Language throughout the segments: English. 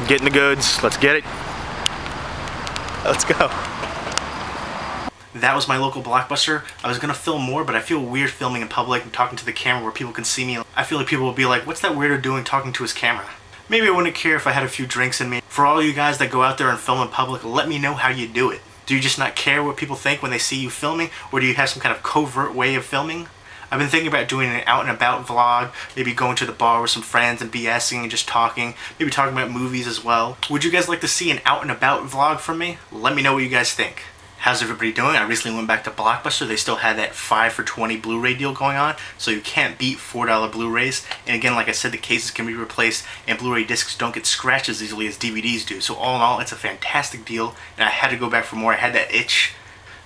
Getting the goods. Let's get it. Let's go. That was my local Blockbuster. I was gonna film more, but I feel weird filming in public and talking to the camera where people can see me. I feel like people will be like, what's that weirdo doing talking to his camera? Maybe I wouldn't care if I had a few drinks in me. For all you guys that go out there and film in public, let me know how you do it. Do you just not care what people think when they see you filming, or do you have some kind of covert way of filming? I've been thinking about doing an out and about vlog, maybe going to the bar with some friends and BSing and just talking, maybe talking about movies as well. Would you guys like to see an out and about vlog from me? Let me know what you guys think. How's everybody doing? I recently went back to Blockbuster. They still had that 5 for $20 Blu-ray deal going on, so you can't beat $4 Blu-rays. And again, like I said, the cases can be replaced, and Blu-ray discs don't get scratched as easily as DVDs do. So all in all, it's a fantastic deal, and I had to go back for more. I had that itch.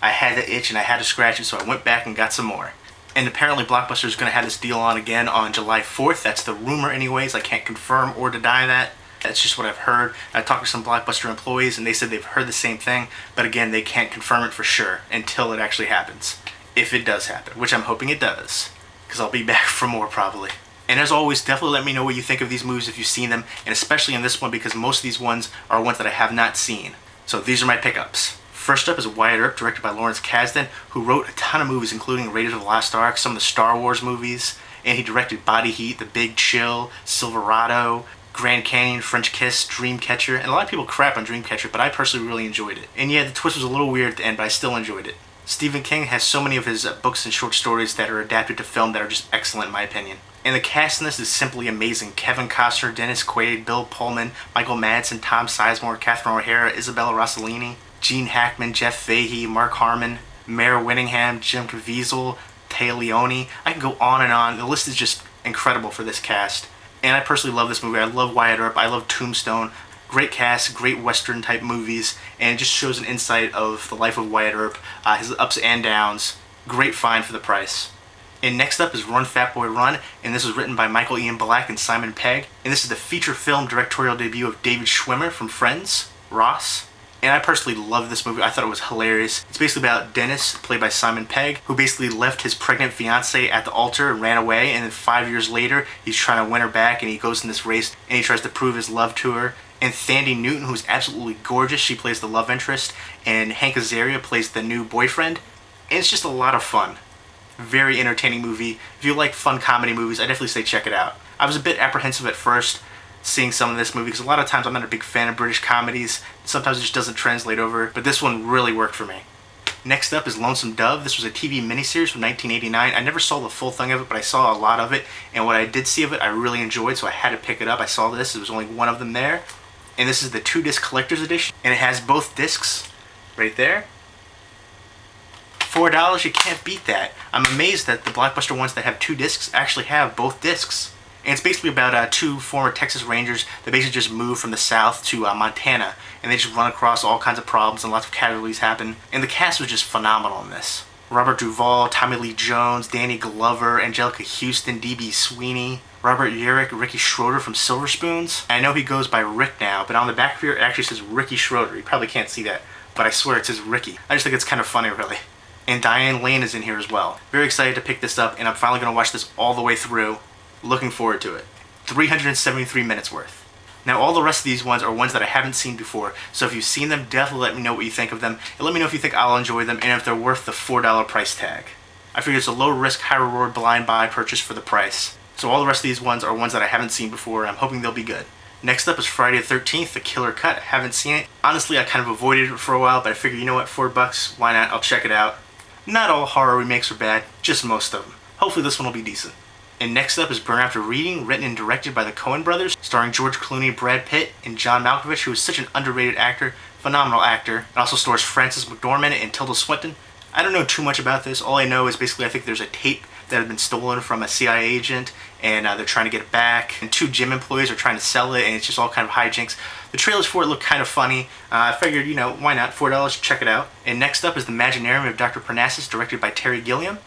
And I had to scratch it, so I went back and got some more. And apparently Blockbuster is going to have this deal on again on July 4th. That's the rumor anyways. I can't confirm or deny that. That's just what I've heard. I talked to some Blockbuster employees and they said they've heard the same thing, but again, they can't confirm it for sure until it actually happens. If it does happen, which I'm hoping it does, because I'll be back for more probably. And as always, definitely let me know what you think of these movies if you've seen them, and especially in this one because most of these ones are ones that I have not seen. So these are my pickups. First up is Wyatt Earp, directed by Lawrence Kasdan, who wrote a ton of movies including Raiders of the Lost Ark, some of the Star Wars movies, and he directed Body Heat, The Big Chill, Silverado, Grand Canyon, French Kiss, Dreamcatcher, and a lot of people crap on Dreamcatcher, but I personally really enjoyed it. And yeah, the twist was a little weird at the end, but I still enjoyed it. Stephen King has so many of his books and short stories that are adapted to film that are just excellent in my opinion. And the cast in this is simply amazing. Kevin Costner, Dennis Quaid, Bill Pullman, Michael Madsen, Tom Sizemore, Catherine O'Hara, Isabella Rossellini, Gene Hackman, Jeff Fahey, Mark Harmon, Mare Winningham, Jim Caviezel, Téa Leoni. I can go on and on. The list is just incredible for this cast. And I personally love this movie. I love Wyatt Earp. I love Tombstone. Great cast, great Western type movies, and it just shows an insight of the life of Wyatt Earp, his ups and downs. Great find for the price. And next up is Run, Fatboy Run, and this was written by Michael Ian Black and Simon Pegg. And this is the feature film directorial debut of David Schwimmer from Friends, Ross. And I personally love this movie. I thought it was hilarious. It's basically about Dennis, played by Simon Pegg, who basically left his pregnant fiancée at the altar and ran away, and then 5 years later, he's trying to win her back, and he goes in this race, and he tries to prove his love to her. And Thandie Newton, who's absolutely gorgeous, she plays the love interest, and Hank Azaria plays the new boyfriend. And it's just a lot of fun. Very entertaining movie. If you like fun comedy movies, I definitely say check it out. I was a bit apprehensive at first, seeing some of this movie, because a lot of times I'm not a big fan of British comedies. Sometimes it just doesn't translate over, but this one really worked for me. Next up is Lonesome Dove. This was a TV miniseries from 1989. I never saw the full thing of it, but I saw a lot of it, and what I did see of it I really enjoyed, so I had to pick it up. I saw this, there was only one of them there, and this is the 2-disc collector's edition, and it has both discs right there. $4, you can't beat that. I'm amazed that the Blockbuster ones that have 2 discs actually have both discs. And it's basically about 2 former Texas Rangers that basically just moved from the South to Montana. And they just run across all kinds of problems and lots of casualties happen. And the cast was just phenomenal in this. Robert Duvall, Tommy Lee Jones, Danny Glover, Angelica Houston, D.B. Sweeney, Robert Urich, Ricky Schroeder from Silver Spoons. And I know he goes by Rick now, but on the back of here it actually says Ricky Schroeder. You probably can't see that, but I swear it says Ricky. I just think it's kind of funny, really. And Diane Lane is in here as well. Very excited to pick this up, and I'm finally going to watch this all the way through. Looking forward to it. 373 minutes worth. Now all the rest of these ones are ones that I haven't seen before, so if you've seen them, definitely let me know what you think of them, and let me know if you think I'll enjoy them and if they're worth the $4 price tag. I figure it's a low risk, high reward blind buy purchase for the price. So all the rest of these ones are ones that I haven't seen before, and I'm hoping they'll be good. Next up is Friday the 13th, The Killer Cut. I haven't seen it. Honestly, I kind of avoided it for a while, but I figured, you know what, $4, why not? I'll check it out. Not all horror remakes are bad, just most of them. Hopefully this one will be decent. And next up is Burn After Reading, written and directed by the Coen brothers, starring George Clooney, Brad Pitt, and John Malkovich, who is such an underrated actor, phenomenal actor. It also stars Frances McDormand and Tilda Swinton. I don't know too much about this. All I know is basically I think there's a tape that had been stolen from a CIA agent, and they're trying to get it back. And 2 gym employees are trying to sell it, and it's just all kind of hijinks. The trailers for it look kind of funny. I figured, you know, why not? $4, check it out. And next up is The Imaginarium of Dr. Parnassus, directed by Terry Gilliam.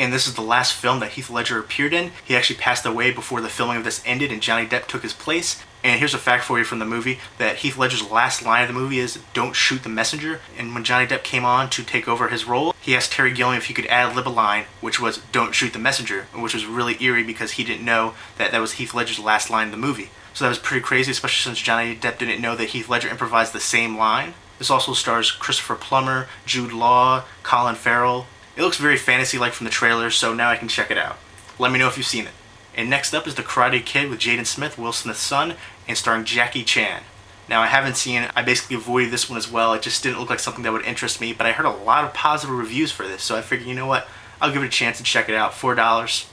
And this is the last film that Heath Ledger appeared in. He actually passed away before the filming of this ended, and Johnny Depp took his place. And here's a fact for you from the movie, that Heath Ledger's last line of the movie is, "Don't shoot the messenger." And when Johnny Depp came on to take over his role, he asked Terry Gilliam if he could ad-lib a line, which was, "Don't shoot the messenger," which was really eerie because he didn't know that that was Heath Ledger's last line in the movie. So that was pretty crazy, especially since Johnny Depp didn't know that Heath Ledger improvised the same line. This also stars Christopher Plummer, Jude Law, Colin Farrell. It looks very fantasy-like from the trailer, so now I can check it out. Let me know if you've seen it. And next up is The Karate Kid with Jaden Smith, Will Smith's son, and starring Jackie Chan. Now, I haven't seen it. I basically avoided this one as well. It just didn't look like something that would interest me, but I heard a lot of positive reviews for this, so I figured, you know what? I'll give it a chance and check it out. $4.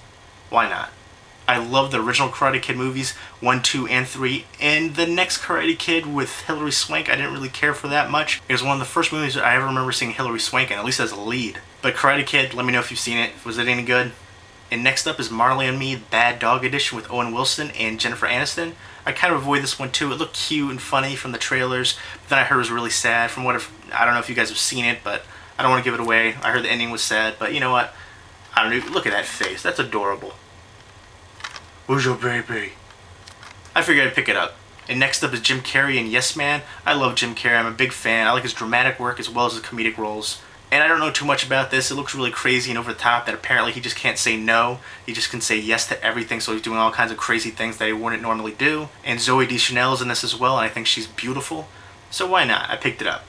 Why not? I love the original Karate Kid movies, 1, 2, and 3, and the next Karate Kid with Hilary Swank, I didn't really care for that much. It was one of the first movies that I ever remember seeing Hilary Swank in, at least as a lead. But Karate Kid, let me know if you've seen it. Was it any good? And next up is Marley and Me, Bad Dog Edition with Owen Wilson and Jennifer Aniston. I kind of avoid this one too. It looked cute and funny from the trailers, but then I heard it was really sad. I don't know if you guys have seen it, but I don't want to give it away. I heard the ending was sad, but you know what? I don't know. Look at that face. That's adorable. Where's your baby? I figured I'd pick it up. And next up is Jim Carrey and Yes Man. I love Jim Carrey. I'm a big fan. I like his dramatic work as well as his comedic roles. And I don't know too much about this. It looks really crazy and over the top that apparently he just can't say no. He just can say yes to everything, so he's doing all kinds of crazy things that he wouldn't normally do. And Zooey Deschanel is in this as well, and I think she's beautiful. So why not? I picked it up.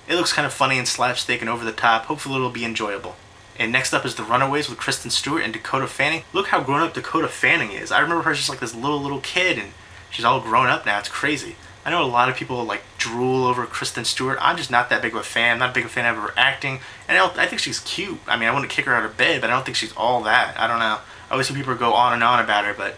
It looks kind of funny and slapstick and over the top. Hopefully it'll be enjoyable. And next up is The Runaways with Kristen Stewart and Dakota Fanning. Look how grown up Dakota Fanning is. I remember her just like this little kid, and she's all grown up now. It's crazy. I know a lot of people like drool over Kristen Stewart. I'm just not that big of a fan. I'm not a big fan of her acting. And I think she's cute. I mean, I wouldn't kick her out of bed, but I don't think she's all that. I don't know. I always see people go on and on about her, but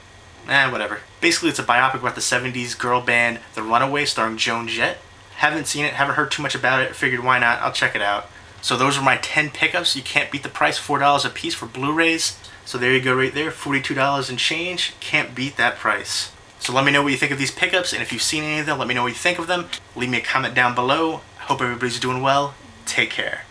whatever. Basically, it's a biopic about the 70s girl band The Runaways starring Joan Jett. Haven't seen it, haven't heard too much about it. Figured why not? I'll check it out. So those were my 10 pickups. You can't beat the price, $4 a piece for Blu-rays. So there you go right there, $42 and change. Can't beat that price. So let me know what you think of these pickups, and if you've seen any of them, let me know what you think of them. Leave me a comment down below. I hope everybody's doing well. Take care.